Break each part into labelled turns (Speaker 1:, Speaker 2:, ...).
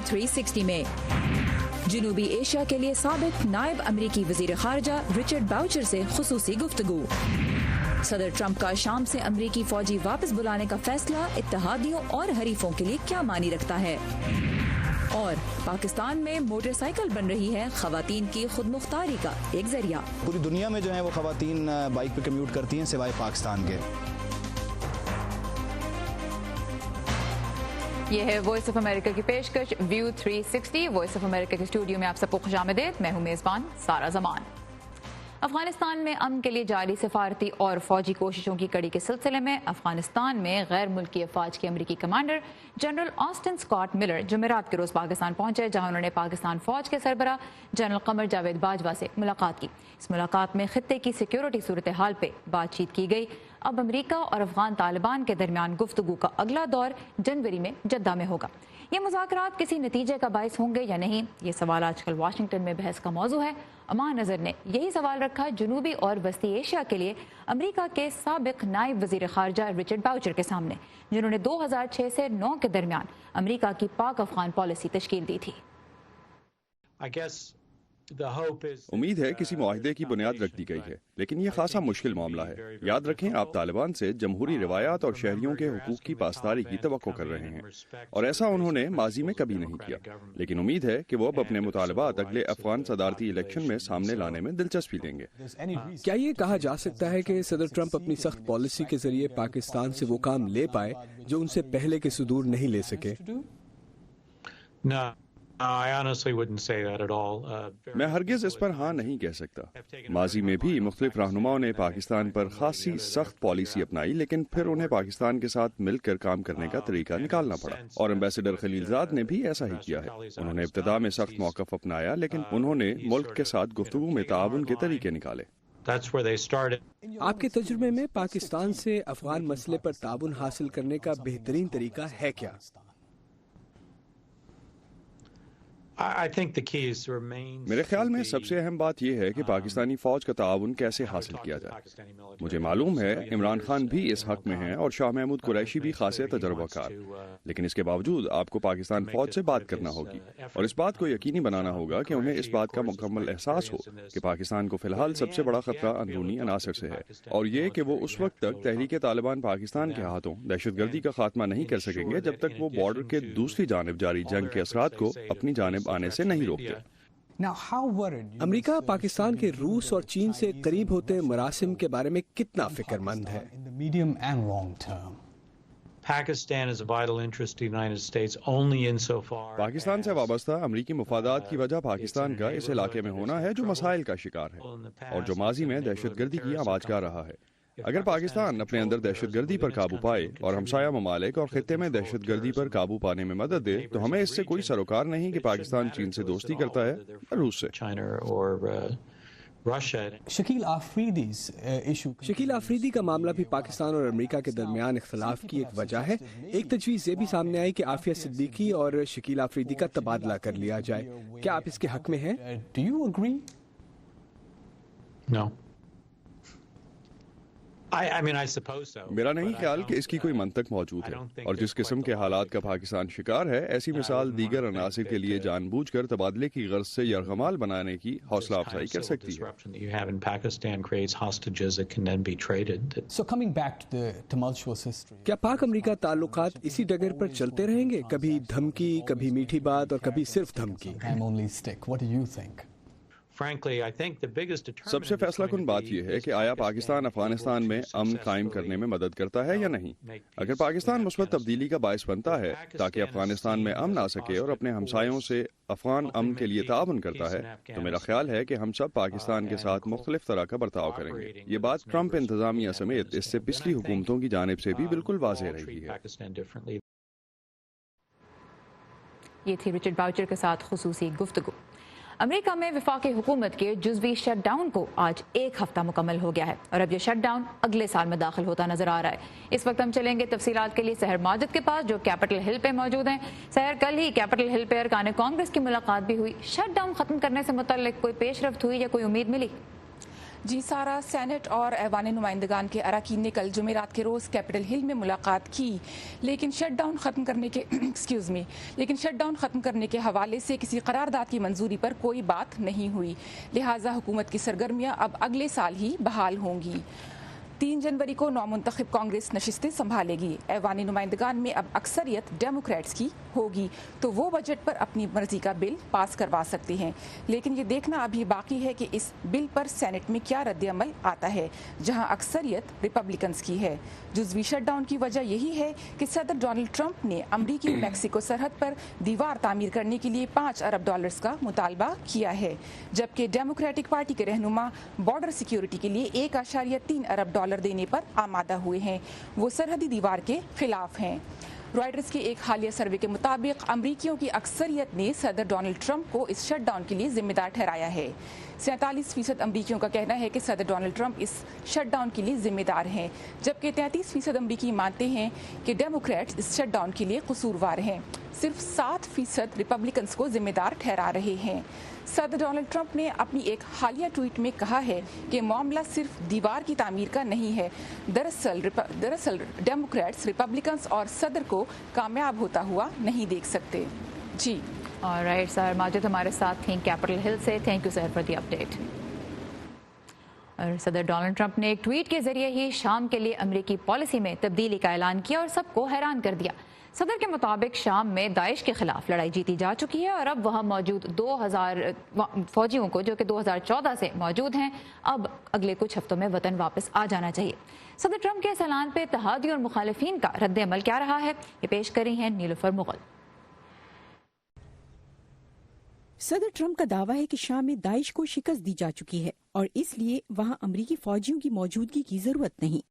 Speaker 1: 360 में जनूबी एशिया के लिए साबिक नायब अमरीकी वजीर खारजा रिचर्ड बाउचर से खुसूसी गुफ्तगू। सदर ट्रंप का शाम से अमरीकी फौजी वापस बुलाने का फैसला इत्तेहादियों और हरीफों के लिए क्या मानी रखता है। और पाकिस्तान में मोटरसाइकिल बन रही है खवातीन की खुद मुख्तारी का एक जरिया।
Speaker 2: पूरी दुनिया में जो है वो खवातीन बाइक पे कम्यूट करती हैं सिवाय पाकिस्तान के।
Speaker 3: ये है वॉइस ऑफ अमेरिका की पेशकश व्यू 360। वॉइस ऑफ अमेरिका के स्टूडियो में आप सबको खुशामदीद। मैं हूं मेजबान सारा जमान। अफगानिस्तान में अमन के लिए जारी सिफारती और फौजी कोशिशों की कड़ी के सिलसिले में अफगानिस्तान में गैर मुल्की अफवाज के अमरीकी commander general Austin Scott Miller जुमेरात के रोज पाकिस्तान पहुंचे, जहां उन्होंने पाकिस्तान फौज के सरबरा जनरल कमर जावेद बाजवा से मुलाकात की। इस मुलाकात में खित्ते की सिक्योरिटी सूरत हाल पे बातचीत की गई। अब अमरीका और अफगान तालिबान के दरमियान गुफ्तगू का अगला दौर जनवरी में जद्दा में होगा। ये मुज़ाकरात किसी नतीजे का बाइस होंगे या नहीं, ये सवाल आजकल वाशिंगटन में बहस का मौजू है। अमान नज़र ने यही सवाल रखा जनूबी और वस्ती एशिया के लिए अमरीका के साबिक नायब वजीर खारजा रिचर्ड बाउचर के सामने, जिन्होंने 2006 से 9 के दरमियान अमरीका की पाक अफगान पॉलिसी तश्कील दी थी।
Speaker 4: उम्मीद है किसी मुआहदे की बुनियाद रख दी गई है, लेकिन ये खासा मुश्किल मामला है। याद रखें, आप तालिबान से जमहूरी रिवायात और शहरियों के हुकूक की पासदारी की तवक्को कर रहे हैं, और ऐसा उन्होंने माजी में कभी नहीं किया। लेकिन उम्मीद है कि वो अब अपने मुतालबात अगले अफगान सदारती इलेक्शन में सामने लाने में दिलचस्पी लेंगे।
Speaker 5: क्या ये कहा जा सकता है कि सदर ट्रंप अपनी सख्त पॉलिसी के जरिए पाकिस्तान से वो काम ले पाए जो उनसे पहले के सुदूर नहीं ले सके?
Speaker 4: मैं हरगिज इस पर हाँ नहीं कह सकता। माजी में भी मुख्तलिफ रहनुमाओं ने पाकिस्तान पर खासी सख्त पॉलिसी अपनाई, लेकिन फिर उन्हें पाकिस्तान के साथ मिलकर काम करने का तरीका निकालना पड़ा, और एम्बेसडर खलीलजाद ने भी ऐसा ही किया है। उन्होंने इब्तिदा में सख्त मौक़िफ़ अपनाया, लेकिन उन्होंने मुल्क के साथ गुफ्तगू में ताउन के तरीके निकाले।
Speaker 5: आपके तजुर्बे में पाकिस्तान से अफगान मसले पर ताउन हासिल करने का बेहतरीन तरीका है क्या?
Speaker 4: मेरे ख्याल में सबसे अहम बात यह है कि पाकिस्तानी फौज का ताउन कैसे हासिल किया जाए। मुझे मालूम है इमरान खान भी इस हक में हैं और शाह महमूद कुरैशी भी खासे तजर्बाकार, लेकिन इसके बावजूद आपको पाकिस्तान फौज से बात करना होगी और इस बात को यकीनी बनाना होगा कि उन्हें इस बात का मुकम्मल एहसास हो कि पाकिस्तान को फिलहाल सबसे बड़ा खतरा अंदरूनी अनासर से है, और ये कि वो उस वक्त तक तहरीक तालिबान पाकिस्तान के हाथों दहशतगर्दी का खात्मा नहीं कर सकेंगे जब तक वो बॉर्डर के दूसरी जानिब जारी जंग के असरात को अपनी जानिब आने से नहीं रोकते।
Speaker 5: अमेरिका पाकिस्तान के रूस और चीन से करीब होते मरासिम के बारे में कितना फिक्रमंद है?
Speaker 4: पाकिस्तान से वाबस्ता अमरीकी मुफादात की वजह पाकिस्तान का इस इलाके में होना है जो मसाइल का शिकार है और जो माजी में दहशतगर्दी की आवाज गा रहा है। अगर पाकिस्तान अपने अंदर दहशतगर्दी पर काबू पाए और हमसाया ममालिक और खित्ते में दहशतगर्दी पर काबू पाने में मदद दे, तो हमें इससे कोई सरोकार नहीं कि पाकिस्तान चीन से दोस्ती करता है या रूस से।
Speaker 5: शकील आफरीदी का मामला भी पाकिस्तान और अमेरिका के दरमियान इख्तलाफ की एक वजह है। एक तजवीज़ ये भी सामने आई कि आफिया सिद्दीकी और शकील आफरीदी का तबादला कर लिया जाए। क्या आप इसके हक में हैं?
Speaker 4: No. मेरा नहीं ख्याल कि इसकी कोई मंतक मौजूद है, और जिस किस्म के हालात का पाकिस्तान शिकार है, ऐसी मिसाल दीगर अनासिर के लिए जानबूझकर तबादले की गर्ज से यरगमाल बनाने की हौसला अफजाई कर सकती है।
Speaker 5: क्या पाक अमरीका ताल्लुकात इसी डगर पर चलते रहेंगे? कभी धमकी, कभी मीठी बात और कभी सिर्फ धमकी।
Speaker 4: सबसे फैसला कुन बात यह है कि आया पाकिस्तान अफगानिस्तान में अमन कायम करने में मदद करता है या नहीं। अगर पाकिस्तान मुस्बत तब्दीली का बायस बनता है ताकि अफगानिस्तान में अमन आ सके और अपने हमसायों से अफगान अमन के लिए ताउन करता है, तो मेरा ख्याल है कि हम सब पाकिस्तान के साथ मुख्तलिफ तरह का बर्ताव करेंगे। ये बात ट्रंप इंतजामिया समेत इससे पिछली हुकूमतों की जानिब से भी बिल्कुल वाज़ेह रही है।
Speaker 3: ये थी रिचर्ड बाउचर के साथ खुसूसी गुफ्तगू। अमेरिका में वफाकी हुकूमत के जुज़वी शट डाउन को आज एक हफ्ता मुकम्मल हो गया है और अब यह शट डाउन अगले साल में दाखिल होता नजर आ रहा है। इस वक्त हम चलेंगे तफसीलात के लिए सहर माजिद के पास, जो कैपिटल हिल पे मौजूद हैं। सहर, कल ही कैपिटल हिल पे अरकान कांग्रेस की मुलाकात भी हुई। शट डाउन खत्म करने से मुतल्लिक कोई पेशरफ्त हुई या कोई उम्मीद मिली?
Speaker 6: जी सारा, सेनेट और ऐवान नुमाइंदगान के अरकान ने कल जुमेरात के रोज़ कैपिटल हिल में मुलाकात की, लेकिन शटडाउन ख़त्म करने के हवाले से किसी करारदाद की मंजूरी पर कोई बात नहीं हुई। लिहाजा हुकूमत की सरगर्मियाँ अब अगले साल ही बहाल होंगी। 3 जनवरी को नौमुंतखब कांग्रेस नशिस्तें संभालेगी। ऐवानी नुमाइंदगान में अब अक्सरियत डेमोक्रेट्स की होगी, तो वो बजट पर अपनी मर्जी का बिल पास करवा सकते हैं। लेकिन ये देखना अभी बाकी है कि इस बिल पर सेनेट में क्या रद्द-ए-अमल आता है, जहां अक्सरियत रिपब्लिकन्स की है। जुज़वी शटडाउन की वजह यही है कि सदर डोनाल्ड ट्रंप ने अमरीकी मैक्सिको सरहद पर दीवार तामीर करने के लिए $5 अरब का मुतालबा किया है, जबकि डेमोक्रेटिक पार्टी के रहनुमा बॉर्डर सिक्योरिटी के लिए $1.3 अरब देने पर आमादा हुए हैं। वो सरहदी दीवार के खिलाफ हैं। रॉयटर्स के एक हालिया सर्वे के मुताबिक अमरीकियों की अक्सरियत ने सदर डोनाल्ड ट्रंप को इस शटडाउन के लिए जिम्मेदार ठहराया है। 47% अमरीकियों का कहना है कि सदर डोनाल्ड ट्रंप इस शटडाउन के लिए जिम्मेदार हैं, जबकि 33% अमरीकी मानते हैं कि डेमोक्रेट्स इस शटडाउन के लिए कसूरवार हैं। सिर्फ 7% रिपब्लिकन्स को जिम्मेदार ठहरा रहे हैं। सदर डोनाल्ड ट्रंप ने अपनी एक हालिया ट्वीट में कहा है कि मामला सिर्फ दीवार की तामीर का नहीं है। दरअसल डेमोक्रेट्स रिपब्लिकन्स और सदर को कामयाब होता हुआ नहीं देख सकते। जी
Speaker 3: ऑलराइट सर, माजिद हमारे साथ थी कैपिटल हिल से। Thank you sir for the update. और सदर डोनाल्ड ट्रंप ने एक ट्वीट के जरिए ही शाम के लिए अमेरिकी पॉलिसी में तब्दीली का ऐलान किया और सबको हैरान कर दिया। सदर के मुताबिक शाम में दाइश के खिलाफ लड़ाई जीती जा चुकी है और अब वहाँ मौजूद 2000 फौजियों को, जो कि 2014 से मौजूद हैं, अब अगले कुछ हफ्तों में वतन वापस आ जाना चाहिए। सदर ट्रंप के इस ऐलान पे इत्तेहादी और मुखालिफिन का रद्द अमल क्या रहा है, ये पेश करी हैं नीलुफर मुगल।
Speaker 7: सदर ट्रंप का दावा है कि शाम में दाइश को शिकस्त दी जा चुकी है और इसलिए वहाँ अमरीकी फौजियों की मौजूदगी की जरूरत नहीं।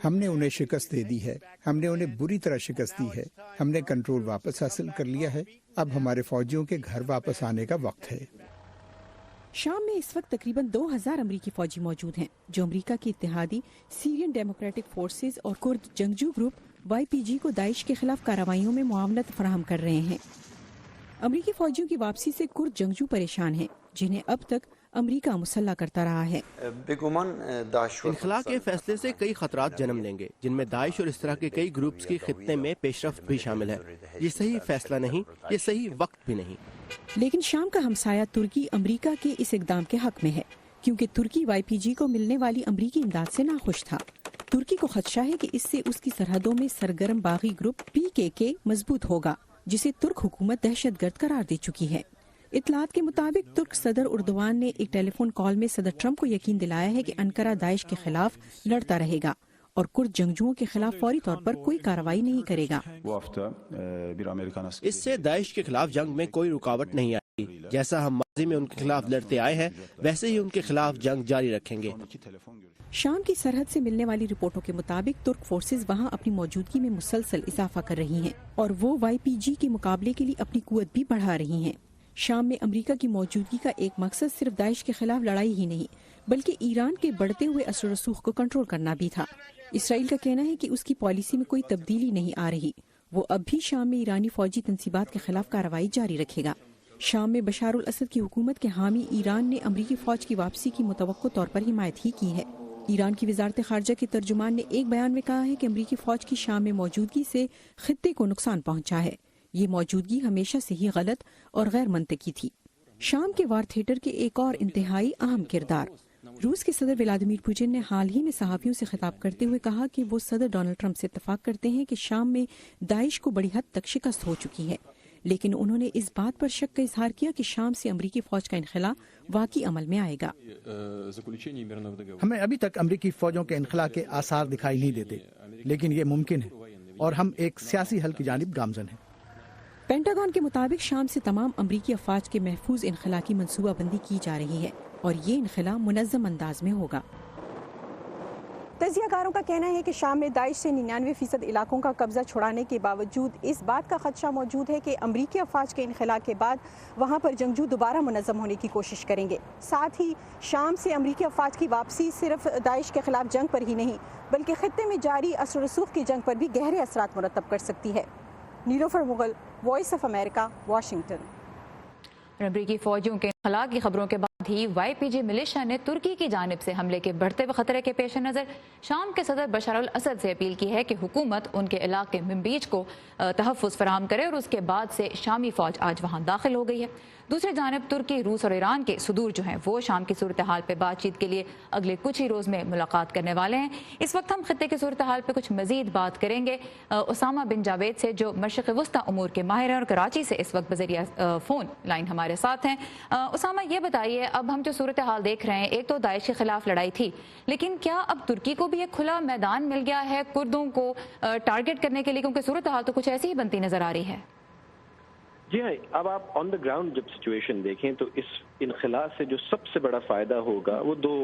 Speaker 8: हमने उन्हें शिकस्त दे दी है, हमने उन्हें बुरी तरह शिकस्त दी है। हमने कंट्रोल वापस हासिल कर लिया है। अब हमारे फौजियों के घर वापस आने का वक्त है।
Speaker 7: शाम में इस वक्त तकरीबन 2000 अमरीकी फौजी मौजूद हैं, जो अमरीका की इत्तेहादी सीरियन डेमोक्रेटिक फोर्सेज और कुर्द जंगजू ग्रुप YPG को दाइश के खिलाफ कार्रवाइयों में मुआवनत फराहम कर रहे हैं। अमरीकी फौजियों की वापसी से कुर्द जंगजू परेशान हैं, जिन्हें अब तक अमरीका मुसल्ला करता रहा है।
Speaker 9: इनखला के फैसले से कई खतरात जन्म लेंगे, जिनमें दाइश और इस तरह के कई ग्रुप्स की खित्ते में पेशरफ्त भी शामिल है। ये सही फैसला नहीं, ये सही वक्त भी नहीं।
Speaker 7: लेकिन शाम का हमसाया तुर्की अमरीका के इस इकदाम के हक में है, क्योंकि तुर्की YPG को मिलने वाली अमरीकी इमदाद से नाखुश था। तुर्की को खदशा है कि इससे उसकी सरहदों में सरगर्म बागी ग्रुप PKK मजबूत होगा, जिसे तुर्क हुकूमत दहशतगर्द करार दे चुकी है। इतलात के मुताबिक तुर्क सदर उर्दवान ने एक टेलीफोन कॉल में सदर ट्रंप को यकीन दिलाया है कि अंकारा दाइश के खिलाफ लड़ता रहेगा और कुर्द जंगजुओं के खिलाफ फौरी तौर पर कोई कार्रवाई नहीं करेगा।
Speaker 9: इससे दाइश के खिलाफ जंग में कोई रुकावट नहीं आएगी। जैसा हम माजी में उनके खिलाफ लड़ते आए हैं, वैसे ही उनके खिलाफ जंग जारी रखेंगे।
Speaker 7: शाम की सरहद से मिलने वाली रिपोर्टों के मुताबिक तुर्क फोर्सेज वहां अपनी मौजूदगी में मुसलसल इजाफा कर रही हैं और वो YPG के मुकाबले के लिए अपनी कुव्वत भी बढ़ा रही हैं। शाम में अमेरिका की मौजूदगी का एक मकसद सिर्फ दाइश के खिलाफ लड़ाई ही नहीं, बल्कि ईरान के बढ़ते हुए असर रसूख को कंट्रोल करना भी था। इसराइल का कहना है कि उसकी पॉलिसी में कोई तब्दीली नहीं आ रही। वो अब भी शाम में ईरानी फौजी तंसीबात के खिलाफ कार्रवाई जारी रखेगा। शाम में बशार उल असद की हुकूमत के हामी ईरान ने अमरीकी फौज की वापसी की मुतवक्को तौर पर हिमायत ही की है। ईरान की वजारत खारजा के तर्जुमान ने एक बयान में कहा है कि अमरीकी फौज की शाम में मौजूदगी से खित्ते को नुकसान पहुंचा है। ये मौजूदगी हमेशा से ही गलत और गैर मंतकी थी। शाम के वार थिएटर के एक और इंतहाई अहम किरदार। रूस के सदर व्लादिमीर पुतिन ने हाल ही में सहाफियों से खिताब करते हुए कहा कि वो सदर डोनाल्ड ट्रंप से इत्तेफाक करते हैं कि शाम में दाइश को बड़ी हद तक शिकस्त हो चुकी है, लेकिन उन्होंने इस बात पर शक का इजहार किया कि शाम से अमरीकी फौज का इनखला वाकई अमल में आएगा।
Speaker 8: हमें अभी तक अमरीकी फौजों के इनखला के आसार दिखाई नहीं देते, लेकिन ये मुमकिन है और हम एक सियासी हल की जानिब गामजन हैं।
Speaker 7: पेंटागन के मुताबिक शाम से तमाम अमरीकी अफवाज के महफूज इनखला की मनसूबाबंदी की जा रही है और ये इनखला मुनज़्ज़म अंदाज में होगा।
Speaker 10: तजियाकारों का कहना है कि शाम में दाइश से 99% इलाकों का कब्जा छुड़ाने के बावजूद इस बात का खदशा मौजूद है कि अमरीकी अफवाज के इनखला के बाद वहाँ पर जंगजू दोबारा मुनज़्ज़म होने की कोशिश करेंगे। साथ ही शाम से अमरीकी अफवाज की वापसी सिर्फ दाइश के खिलाफ जंग पर ही नहीं, बल्कि खित्ते में जारी असर रसूख की जंग पर भी गहरे असरात मुरतब कर सकती है। Nilofar Mughal, voice of America, Washington.
Speaker 3: امریکی فوجیوں کے انخلا کی خبروں کے بعد ہی YPG ملیشیا نے ترکی کی جانب سے حملے کے بڑھتے ہوئے خطرے کے پیش نظر شام کے صدر بشار الاسد سے اپیل کی ہے کہ حکومت ان کے علاقے منبیج کو تحفظ فراہم کرے، اور اس کے بعد سے شامی فوج آج وہاں داخل ہو گئی ہے۔ دوسری جانب ترکی، روس اور ایران کے صدور جو ہیں وہ شام کی صورتحال پہ بات چیت کے لیے اگلے کچھ ہی روز میں ملاقات کرنے والے ہیں۔ اس وقت ہم خطے کی صورتحال پہ کچھ مزید بات کریں گے اسامہ بن جاوید سے، جو مشرق وسطی امور کے ماہر ہیں اور کراچی سے اس وقت بذریعہ فون لائن ہمارے ساتھ ہیں۔ اسامہ، یہ بتائیے، اب ہم جو صورتحال دیکھ رہے ہیں، ایک تو داعش کے خلاف لڑائی تھی، لیکن کیا اب ترکی کو بھی ایک کھلا میدان مل گیا ہے کردوں کو ٹارگٹ کرنے کے لیے، کیونکہ صورتحال تو کچھ ایسی ہی بنتی نظر آ رہی ہے؟
Speaker 11: جی ہاں، اب آپ آن دا گراؤنڈ جب سچویشن دیکھیں تو اس انخلا سے جو سب سے بڑا فائدہ ہوگا وہ دو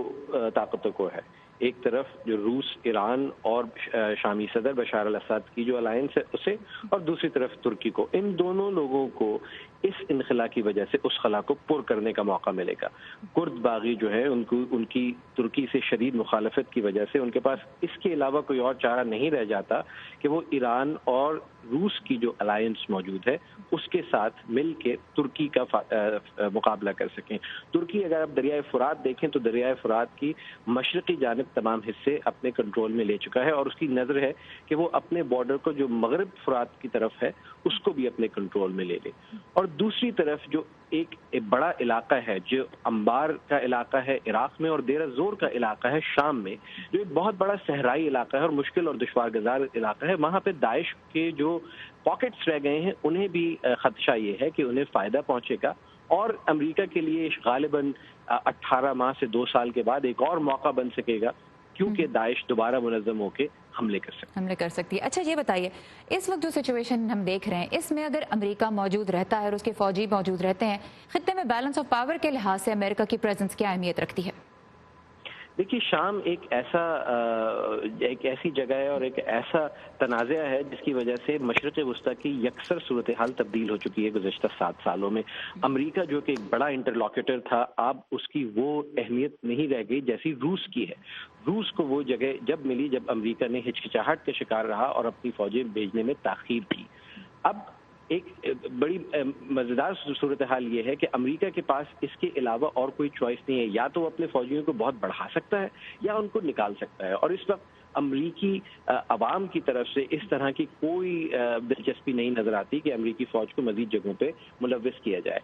Speaker 11: طاقتوں کو ہے۔ ایک طرف جو روس، ایران اور شامی صدر بشار الاسد کی جو الائنس ہے اسے، اور دوسری طرف ترکی کو۔ ان دونوں لوگوں کو اس انخلا کی وجہ سے اس خلا کو پر کرنے کا موقع ملے گا۔ کرد باغی جو ہے ان کی ترکی سے شدید مخالفت کی وجہ سے ان کے پاس اس کے علاوہ کوئی اور چارہ نہیں رہ جاتا کہ وہ ایران اور روس کی جو الائنس موجود ہے اس کے ساتھ مل کے ترکی کا مقابلہ کر سکیں۔ ترکی اگر آپ دریائے فرات دیکھیں تو دریائے فرات کی مشرقی جانب تمام حصے اپنے کنٹرول میں لے چکا ہے، اور اس کی نظر ہے کہ وہ اپنے بارڈر کو جو مغرب فرات کی طرف ہے اس کو بھی اپنے کنٹرول میں لے لے۔ اور دوسری طرف جو ایک بڑا علاقہ ہے جو انبار کا علاقہ ہے عراق میں، اور دیر الزور کا علاقہ ہے شام میں، جو ایک بہت بڑا صحرائی علاقہ ہے اور مشکل اور دشوار گزار علاقہ ہے، وہاں پہ داعش کے جو پاکٹس رہ گئے ہیں انہیں بھی خدشہ یہ ہے کہ انہیں فائدہ پہنچے گا، اور امریکہ کے لیے غالباً 18 ماہ سے 2 سال کے بعد ایک اور موقع بن سکے گا، کیونکہ داعش دوبارہ منظم ہو کے حملے کر سکتی ہے۔
Speaker 3: اچھا، یہ بتائیے، اس وقت جو سچویشن ہم دیکھ رہے ہیں اس میں اگر امریکہ موجود رہتا ہے اور اس کے فوجی موجود رہتے ہیں، خطے میں بیلنس آف پاور کے لحاظ سے امریکہ کی پریزنس کیا اہمیت رکھتی ہے؟
Speaker 11: دیکھیے، شام ایک ایسی جگہ ہے اور ایک ایسا تنازع ہے جس کی وجہ سے مشرق وسطی کی یکسر صورتحال تبدیل ہو چکی ہے گزشتہ 7 سالوں میں۔ امریکہ جو کہ ایک بڑا انٹرلاکیٹر تھا، اب اس کی وہ اہمیت نہیں رہ گئی جیسی روس کی ہے۔ روس کو وہ جگہ جب ملی جب امریکہ نے ہچکچاہٹ کا شکار رہا اور اپنی فوجیں بھیجنے میں تاخیر کی۔ اب ایک بڑی مزیدار صورتحال یہ ہے کہ امریکہ کے پاس اس کے علاوہ اور کوئی چوائس نہیں ہے، یا تو وہ اپنے فوجیوں کو بہت بڑھا سکتا ہے یا ان کو نکال سکتا ہے، اور اس وقت امریکی عوام کی طرف سے اس طرح کی کوئی دلچسپی نہیں نظر آتی کہ امریکی فوج کو مزید جگہوں پہ ملوث کیا جائے۔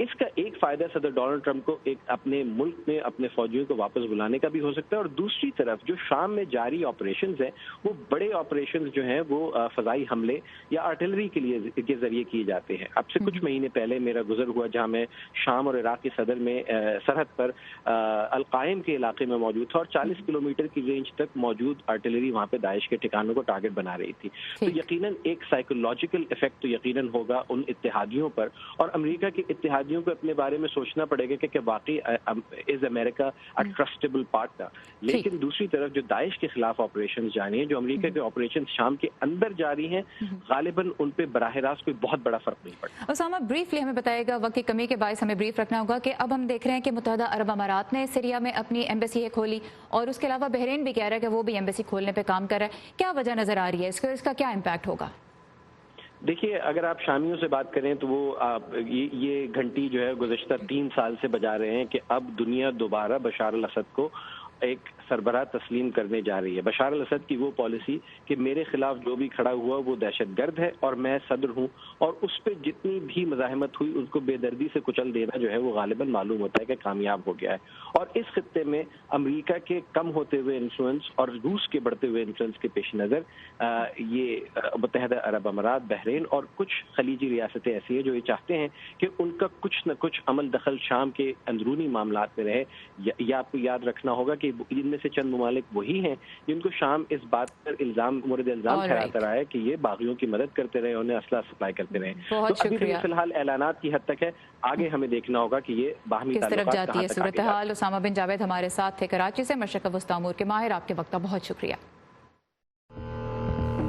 Speaker 11: اس کا ایک فائدہ صدر ڈونلڈ ٹرمپ کو ایک اپنے ملک میں اپنے فوجیوں کو واپس بلانے کا بھی ہو سکتا ہے، اور دوسری طرف جو شام میں جاری آپریشنز ہیں وہ بڑے آپریشنز جو ہیں وہ فضائی حملے یا آرٹلری کے ذریعے کیے جاتے ہیں۔ اب سے کچھ مہینے پہلے میرا گزر ہوا جہاں میں شام اور عراق کی صدر میں سرحد پر القائم کے علاقے میں موجود تھا، اور 40 کلومیٹر کی رینج تک موجود آرٹلری وہاں پہ داعش کے ٹھکانوں کو ٹارگٹ بنا رہی تھی۔ تو یقیناً ایک سائیکولوجیکل افیکٹ تو یقیناً ہوگا ان اتحادیوں پر، اور امریکہ کے اتحادیوں کو اپنے بارے میں سوچنا پڑے گا کہ واقعی از امریکہ اے ٹرسٹیبل پارٹنر۔ لیکن دوسری طرف جو داعش کے خلاف آپریشن جاری ہیں، جو امریکہ کے آپریشن شام کے اندر جاری ہیں، غالباً ان پہ براہ راست کوئی بہت بڑا فرق نہیں پڑتا۔
Speaker 3: اسامہ، بریفلی ہمیں بتائے گا، وقت کی کمی کے باعث ہمیں بریف رکھنا ہوگا کہ اب ہم دیکھ رہے ہیں کہ متحدہ عرب امارات نے سیریا میں اپنی ایمبیسی کھولی، اور اس کے علاوہ بحرین بھی کہہ رہا ہے کہ وہ بھی ایمبیسی کھولنے پہ کام کر رہا ہے۔ کیا وجہ نظر آ رہی ہے اس کا کیا امپیکٹ ہوگا؟
Speaker 11: دیکھیے، اگر آپ شامیوں سے بات کریں تو وہ یہ گھنٹی جو ہے گزشتہ 3 سال سے بجا رہے ہیں کہ اب دنیا دوبارہ بشار الاسد کو ایک سربراہ تسلیم کرنے جا رہی ہے۔ بشار الاسد کی وہ پالیسی کہ میرے خلاف جو بھی کھڑا ہوا وہ دہشت گرد ہے اور میں صدر ہوں، اور اس پہ جتنی بھی مزاحمت ہوئی اس کو بے دردی سے کچل دینا جو ہے وہ غالباً معلوم ہوتا ہے کہ کامیاب ہو گیا ہے۔ اور اس خطے میں امریکہ کے کم ہوتے ہوئے انفلوئنس اور روس کے بڑھتے ہوئے انفلوئنس کے پیش نظر یہ متحدہ عرب امارات، بحرین اور کچھ خلیجی ریاستیں ایسی ہیں جو یہ چاہتے ہیں کہ ان کا کچھ نہ کچھ عمل دخل شام کے اندرونی معاملات میں رہے۔ یا آپ کو یاد رکھنا ہوگا کہ جن میں سے چند ممالک وہی ہیں جن کو شام اس بات پر مورد الزام ٹھہراتا رہا ہے کہ یہ باغیوں کی مدد کرتے رہے، انہیں اسلحہ سپلائی کرتے رہے۔ تو ابھی فی الحال اعلانات کی حد تک ہے، آگے ہمیں دیکھنا ہوگا کہ یہ باہمی
Speaker 3: کس طرف جاتی ہے صورتحال۔ اسامہ بن جاوید ہمارے ساتھ تھے کراچی سے، مشرق وسطی امور کے ماہر، آپ کے وقت کا بہت شکریہ۔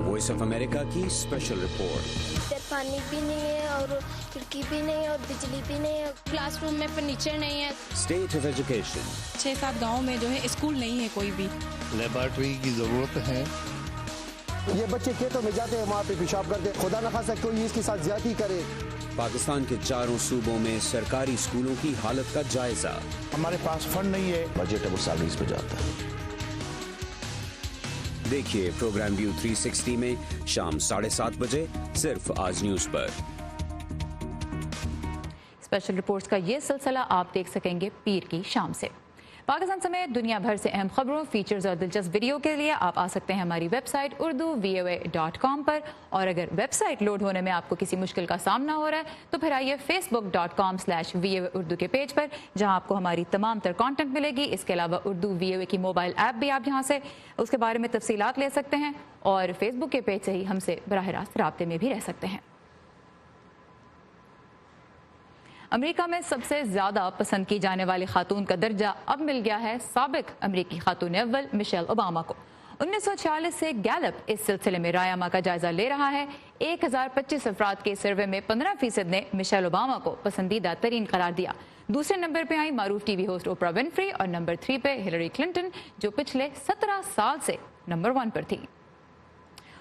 Speaker 12: وائس آف امریکہ کی اسپیشل رپورٹ۔
Speaker 13: پانی بھی نہیں ہے اور کھڑکی بھی نہیں اور بجلی بھی نہیں ہے، کلاس روم میں فرنیچر نہیں ہے۔
Speaker 12: اسٹیٹ آف ایجوکیشن،
Speaker 14: 6-7 گاؤں میں جو ہے اسکول نہیں ہے کوئی بھی۔
Speaker 15: لیبارٹری کی ضرورت ہے،
Speaker 14: یہ بچے کھیتوں میں جاتے ہیں وہاں پہ پیشاب کرتے ہیں, خدا نخواستہ کوئی اس کے ساتھ زیادتی کرے.
Speaker 12: پاکستان کے 4 صوبوں میں سرکاری اسکولوں کی حالت کا جائزہ.
Speaker 2: ہمارے پاس فنڈ نہیں ہے,
Speaker 14: بجٹ اب سالریز پہ جاتا ہے.
Speaker 12: دیکھیے پروگرام ویو 360 میں شام 7:30 بجے صرف آج نیوز پر.
Speaker 3: اسپیشل رپورٹس کا یہ سلسلہ آپ دیکھ سکیں گے پیر کی شام سے. پاکستان سمیت دنیا بھر سے اہم خبروں, فیچرز اور دلچسپ ویڈیو کے لیے آپ آ سکتے ہیں ہماری ویب سائٹ urdu.voa.com پر. اور اگر ویب سائٹ لوڈ ہونے میں آپ کو کسی مشکل کا سامنا ہو رہا ہے تو پھر آئیے facebook.com/VOA Urdu کے پیج پر, جہاں آپ کو ہماری تمام تر کانٹینٹ ملے گی. اس کے علاوہ اردو VOA کی موبائل ایپ بھی آپ یہاں سے اس کے بارے میں تفصیلات لے سکتے ہیں, اور فیس بک کے پیج سے ہی ہم سے براہ راست رابطے میں بھی رہ سکتے ہیں. امریکہ میں سب سے زیادہ پسند کی جانے والی خاتون کا درجہ اب مل گیا ہے سابق امریکی خاتون اول مشیل اوباما کو. 1946 سے گیلپ اس سلسلے میں رائے عامہ کا جائزہ لے رہا ہے. 1025 افراد کے سروے میں 15% نے مشیل اوباما کو پسندیدہ ترین قرار دیا. دوسرے نمبر پہ آئی معروف ٹی وی ہوسٹ اوپرا ونفری, اور نمبر 3 پہ ہلری کلنٹن, جو پچھلے 17 سال سے نمبر 1 پر تھی.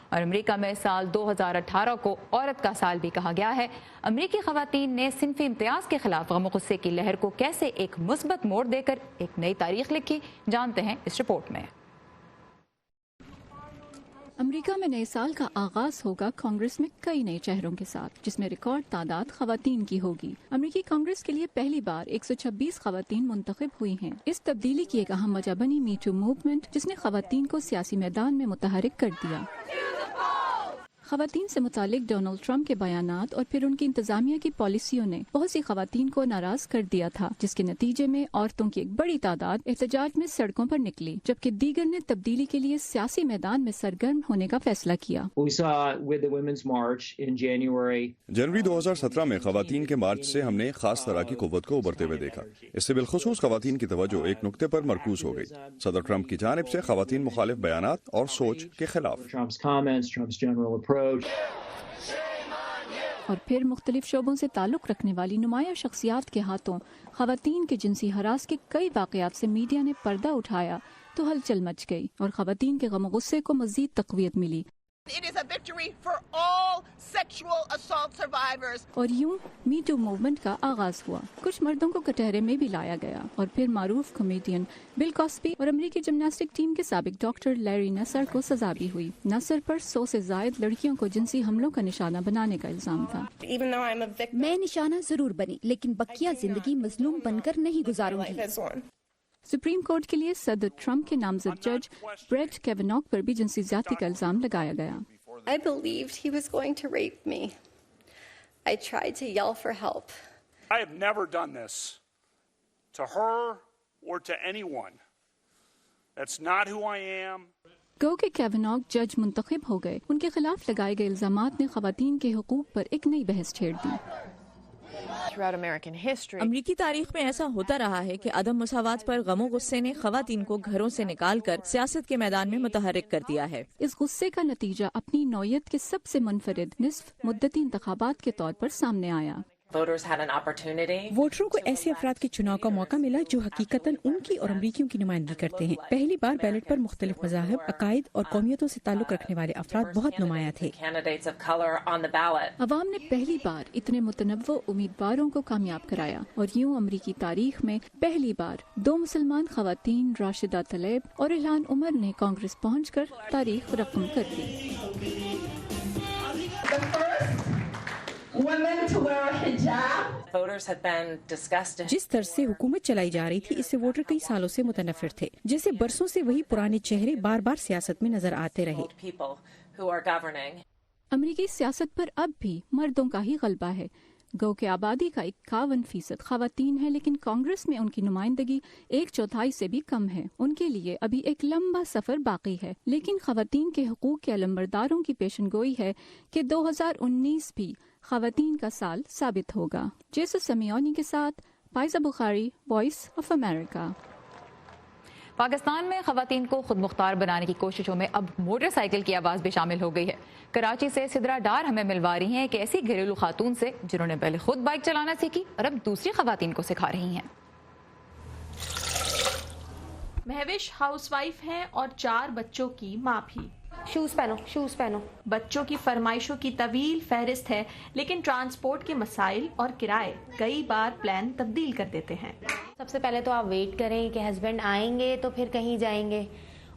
Speaker 3: اور امریکہ میں سال 2018 کو عورت کا سال بھی کہا گیا ہے. امریکی خواتین نے صنفی امتیاز کے خلاف غم و غصے کی لہر کو کیسے ایک مثبت موڑ دے کر ایک نئی تاریخ لکھی, جانتے ہیں اس رپورٹ میں.
Speaker 15: امریکہ میں نئے سال کا آغاز ہوگا کانگریس میں کئی نئے چہروں کے ساتھ, جس میں ریکارڈ تعداد خواتین کی ہوگی. امریکی کانگریس کے لیے پہلی بار 126 خواتین منتخب ہوئی ہیں. اس تبدیلی کی ایک اہم وجہ بنی می ٹو موومنٹ, جس نے خواتین کو سیاسی میدان میں متحرک کر دیا. خواتین سے متعلق ڈونلڈ ٹرمپ کے بیانات اور پھر ان کی انتظامیہ کی پالیسیوں نے بہت سی خواتین کو ناراض کر دیا تھا, جس کے نتیجے میں عورتوں کی ایک بڑی تعداد احتجاج میں سڑکوں پر نکلی, جبکہ دیگر نے تبدیلی کے لیے سیاسی میدان میں سرگرم ہونے کا فیصلہ کیا.
Speaker 4: جنوری 2017 میں خواتین کے مارچ سے ہم نے خاص طرح کی قوت کو ابھرتے ہوئے دیکھا. اس سے بالخصوص خواتین کی توجہ ایک نقطے پر مرکوز ہو گئی, صدر ٹرمپ کی جانب سے خواتین مخالف بیانات اور سوچ کے خلاف.
Speaker 15: اور پھر مختلف شعبوں سے تعلق رکھنے والی نمایاں شخصیات کے ہاتھوں خواتین کے جنسی ہراس کے کئی واقعات سے میڈیا نے پردہ اٹھایا تو ہلچل مچ گئی اور خواتین کے غم و غصے کو مزید تقویت ملی. اور یوں می ٹو موومنٹ کا آغاز ہوا. کچھ مردوں کو کٹہرے میں بھی لایا گیا, اور پھر معروف کامیڈین بل کاسبی اور امریکی جمناسٹک ٹیم کے سابق ڈاکٹر لیری نصر کو سزا بھی ہوئی. نصر پر 100 سے زائد لڑکیوں کو جنسی حملوں کا نشانہ بنانے کا الزام تھا.
Speaker 16: میں نشانہ ضرور بنی, لیکن بقیہ زندگی مظلوم بن کر نہیں گزاروں گی.
Speaker 15: سپریم کورٹ کے لیے صدر ٹرمپ کے نامزد جج بریٹ کیوناگ پر بھی جنسی زیادتی کا الزام لگایا گیا.
Speaker 17: I believed he was going to rape me. I tried to yell for help.
Speaker 18: I have never done this to her or to anyone. That's not who I am.
Speaker 15: گو کہ کیوناگ جج منتخب ہو گئے, ان کے خلاف لگائے گئے الزامات نے خواتین کے حقوق پر ایک نئی بحث چھیڑ دی.
Speaker 19: امریکی تاریخ میں ایسا ہوتا رہا ہے کہ عدم مساوات پر غم و غصے نے خواتین کو گھروں سے نکال کر سیاست کے میدان میں متحرک کر دیا ہے.
Speaker 15: اس غصے کا نتیجہ اپنی نوعیت کے سب سے منفرد نصف مدتی انتخابات کے طور پر سامنے آیا.
Speaker 7: ووٹروں کو ایسے افراد کے چناؤ کا موقع ملا جو حقیقتاً ان کی اور امریکیوں کی نمائندگی کرتے ہیں. پہلی بار بیلٹ پر مختلف مذاہب, عقائد اور قومیتوں سے تعلق رکھنے والے افراد بہت نمایاں تھے.
Speaker 15: عوام نے پہلی بار اتنے متنوع امیدواروں کو کامیاب کرایا, اور یوں امریکی تاریخ میں پہلی بار 2 مسلمان خواتین راشدہ طلیب اور الہان عمر نے کانگریس پہنچ کر تاریخ رقم کر دی.
Speaker 7: جس طرز سے حکومت چلائی جا رہی تھی اس سے ووٹر کئی سالوں سے متنفر تھے. جیسے برسوں سے وہی پرانے چہرے بار بار سیاست میں نظر آتے رہے.
Speaker 15: امریکی سیاست پر اب بھی مردوں کا ہی غلبہ ہے. گو کہ آبادی کا 51% خواتین ہے, لیکن کانگریس میں ان کی نمائندگی 1/4 سے بھی کم ہے. ان کے لیے ابھی ایک لمبا سفر باقی ہے, لیکن خواتین کے حقوق کے علمبرداروں کی پیشن گوئی ہے کہ 2019 بھی خواتین کا سال ثابت ہوگا. جیسو سمیونی کے ساتھ پائزہ بخاری, وائس آف امریکہ.
Speaker 3: پاکستان میں خواتین کو خود مختار بنانے کی کوششوں میں اب موٹر سائیکل کی آواز بھی شامل ہو گئی ہے. کراچی سے سدرا ڈار ہمیں ملوا رہی ہیں ایک ایسی گھریلو خاتون سے جنہوں نے پہلے خود بائک چلانا سیکھی اور اب دوسری خواتین کو سکھا رہی ہیں.
Speaker 20: महविश हाउसवाइफ हैं और 4 बच्चों की माँ भी।
Speaker 21: शूज पहनो।
Speaker 20: बच्चों की फरमाइशों की तवील फहरिस्त है, लेकिन ट्रांसपोर्ट के मसाइल और किराए कई बार प्लान तब्दील कर देते हैं।
Speaker 21: सबसे पहले तो आप वेट करें कि हस्बैंड आएंगे तो फिर कहीं जाएंगे,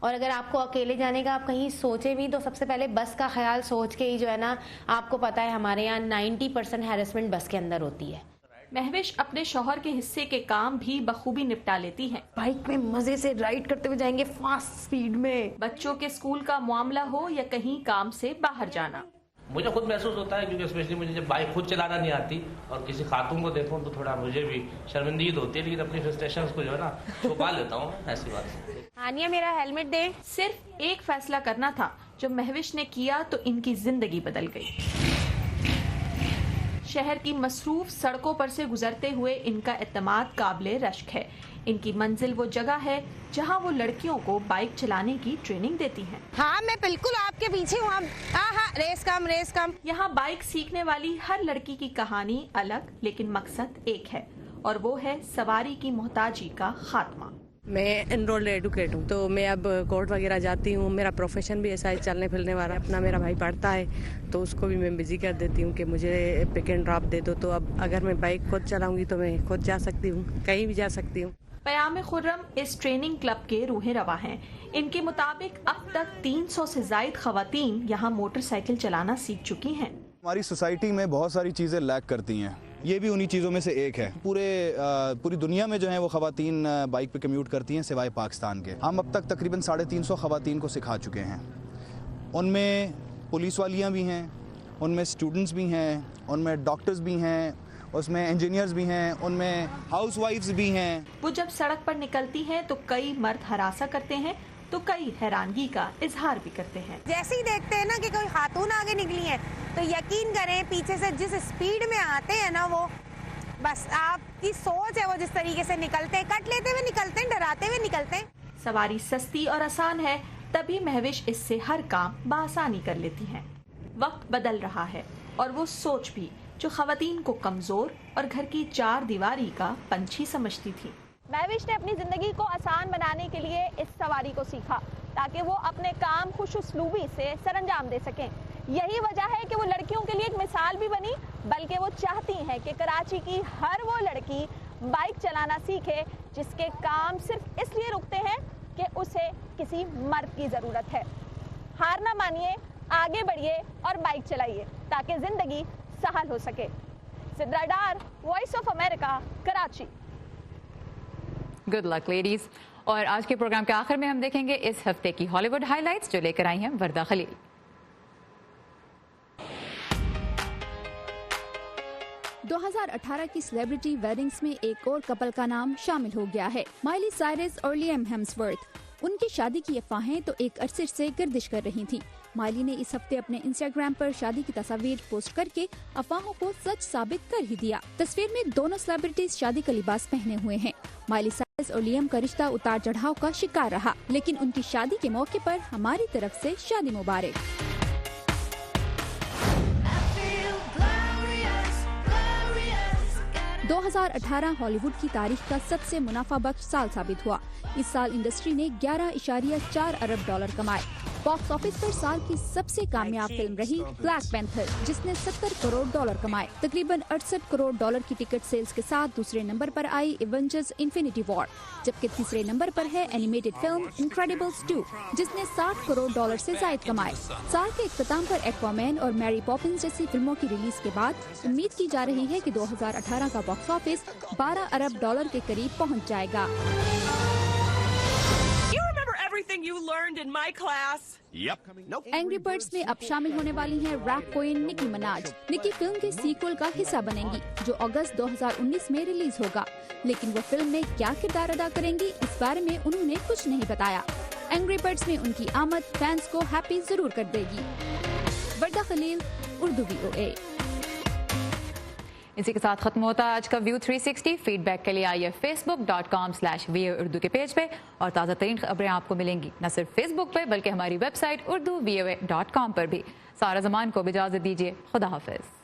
Speaker 21: और अगर आपको अकेले जाने का आप कहीं सोचे भी तो सबसे पहले बस का ख्याल सोच के ही जो है ना, आपको पता है हमारे यहाँ 90% हैरेसमेंट बस के अंदर होती है।
Speaker 20: महविश अपने शौहर के हिस्से के काम भी बखूबी निपटा लेती हैं।
Speaker 21: बाइक में मजे से राइड करते हुए जाएंगे फास्ट स्पीड में।
Speaker 20: बच्चों के स्कूल का मामला हो या कहीं काम से बाहर जाना,
Speaker 22: मुझे खुद महसूस होता है, क्योंकि स्पेशली मुझे जब बाइक खुद चलाना नहीं आती और किसी खातून को देखूं तो थोड़ा मुझे भी शर्मिंदगी होती है, लेकिन अपनी फ्रस्ट्रेशंस को जो है ना छुपा लेता हूँ। ऐसी बात।
Speaker 21: आनिया मेरा हेलमेट दे।
Speaker 20: सिर्फ एक फैसला करना था जो महविश ने किया तो इनकी जिंदगी बदल गई। शहर की मसरूफ सड़कों पर से गुजरते हुए इनका एतमाद काबिले रश्क है। इनकी मंजिल वो जगह है जहां वो लड़कियों को बाइक चलाने की ट्रेनिंग देती हैं।
Speaker 21: हाँ, मैं बिल्कुल आपके पीछे हूँ। हाँ, रेस कम।
Speaker 20: यहाँ बाइक सीखने वाली हर लड़की की कहानी अलग, लेकिन मकसद एक है, और वो है सवारी की मोहताजी का खात्मा।
Speaker 23: मैं एनरोल्ड एडुकेट हूँ, तो मैं अब कोर्ट वगैरह जाती हूँ। मेरा प्रोफेशन भी ऐसा है, चलने फिरने वाला। अपना मेरा भाई पढ़ता है तो उसको भी मैं बिजी कर देती हूँ कि मुझे पिक एंड ड्रॉप दे दो। तो अब अगर मैं बाइक खुद चलाऊंगी तो मैं खुद जा सकती हूँ, कहीं भी जा सकती हूँ।
Speaker 20: पयाम खुर्रम इस ट्रेनिंग क्लब के रूहे रवा हैं। इनके मुताबिक अब तक 300 से जायद खवातीन यहाँ मोटरसाइकिल चलाना सीख चुकी हैं।
Speaker 2: हमारी सोसाइटी में बहुत सारी चीज़ें लैक करती हैं, ये भी उन्हीं चीज़ों में से एक है। पूरी दुनिया में जो है वो खवातीन बाइक पे कम्यूट करती हैं सिवाय पाकिस्तान के। हम अब तक तकरीबन 350 खवातीन को सिखा चुके हैं। उनमें पुलिस वालियाँ भी हैं, उनमें स्टूडेंट्स भी हैं, उनमें डॉक्टर्स भी हैं, उसमें इंजीनियर्स भी हैं, उनमें हाउसवाइफ्स भी हैं।
Speaker 20: वो जब सड़क पर निकलती हैं तो कई मर्द हरासा करते हैं तो कई हैरानगी का इजहार भी करते हैं।
Speaker 21: जैसे ही देखते हैं ना कि कोई खातून आगे निकली है तो यकीन करें पीछे से जिस स्पीड में आते हैं ना, वो बस आपकी सोच है, वो जिस तरीके से निकलते हैं, कट लेते हुए निकलते हैं, डराते हुए निकलते हैं।
Speaker 20: सवारी सस्ती और आसान है, तभी महविश इससे हर काम बआसानी कर लेती हैं। वक्त बदल रहा है और वो सोच भी जो खवातीन को कमजोर और घर की 4 दीवारी का पंछी समझती थी।
Speaker 21: महविश ने अपनी जिंदगी को आसान बनाने के लिए इस सवारी को सीखा ताकि वो अपने काम खुश उसलूबी से सरंजाम दे सकें। यही वजह है कि वो लड़कियों के लिए एक मिसाल भी बनी, बल्कि वो चाहती हैं कि कराची की हर वो लड़की बाइक चलाना सीखे जिसके काम सिर्फ इसलिए रुकते हैं कि उसे किसी मर्द की जरूरत है। हार ना मानिए, आगे बढ़िए और बाइक चलाइए ताकि जिंदगी सहल हो सके। Sidra Dar, voice of America, Karachi.
Speaker 3: Good luck ladies. और आज के प्रोग्राम के आखिर में हम देखेंगे इस हफ्ते की हॉलीवुड हाइलाइट्स जो लेकर आई हैं वर्दा खलील।
Speaker 16: 2018 की सेलिब्रिटी वेडिंग्स में एक और कपल का नाम शामिल हो गया है, माइली साइरस और लियम हेम्सवर्थ। उनकी शादी की अफवाहें तो एक अरसे से गर्दिश कर रही थीं। माइली ने इस हफ्ते अपने इंस्टाग्राम पर शादी की तस्वीर पोस्ट करके अफवाहों को सच साबित कर ही दिया। तस्वीर में दोनों सेलिब्रिटीज शादी का लिबास पहने हुए हैं। माइली साइरस और लियम का रिश्ता उतार चढ़ाव का शिकार रहा, लेकिन उनकी शादी के मौके पर हमारी तरफ से शादी मुबारक। दो 2018 हॉलीवुड की तारीख का सबसे मुनाफा बख्श साल साबित हुआ। इस साल इंडस्ट्री ने 11.4 अरब डॉलर कमाए। बॉक्स ऑफिस पर साल की सबसे कामयाब फिल्म रही ब्लैक पैंथर, जिसने 70 करोड़ डॉलर कमाए। तकरीबन 68 करोड़ डॉलर की टिकट सेल्स के साथ दूसरे नंबर पर आई एवेंजर्स इन्फिनिटी वॉर, जबकि तीसरे नंबर पर है एनिमेटेड फिल्म इनक्रेडिबल्स 2, जिसने 60 करोड़ डॉलर से जायद कमाए। साल के इख्तिताम पर एक्वामैन और मैरी पॉपिंस जैसी फिल्मों की रिलीज के बाद उम्मीद की जा रही है कि 2018 का बॉक्स ऑफिस 12 अरब डॉलर के करीब पहुँच जाएगा।
Speaker 24: Everything you learned in my class. Yep. Nope.
Speaker 16: Angry birds में अब शामिल होने वाली हैं रैप क्वीन निकी मिनाज। निकी फिल्म के सीक्वल का हिस्सा बनेंगी जो अगस्त 2019 में रिलीज होगा, लेकिन वो फिल्म में क्या किरदार अदा करेंगी इस बारे में उन्होंने कुछ नहीं बताया। एंग्री बर्ड्स में उनकी आमद फैंस को हैप्पी जरूर कर देगी। वर्दा खलील, उर्दू VOA।
Speaker 3: इसी के साथ खत्म होता है आज का व्यू 360। फीडबैक के लिए आइए facebook.com/VOA उर्दू के पेज पे, और ताज़ा तरीन खबरें आपको मिलेंगी न सिर्फ फेसबुक पे बल्कि हमारी वेबसाइट urduvoa.com पर भी। सारा ज़मान को भी इजाज़त दीजिए। खुदा हाफिज़।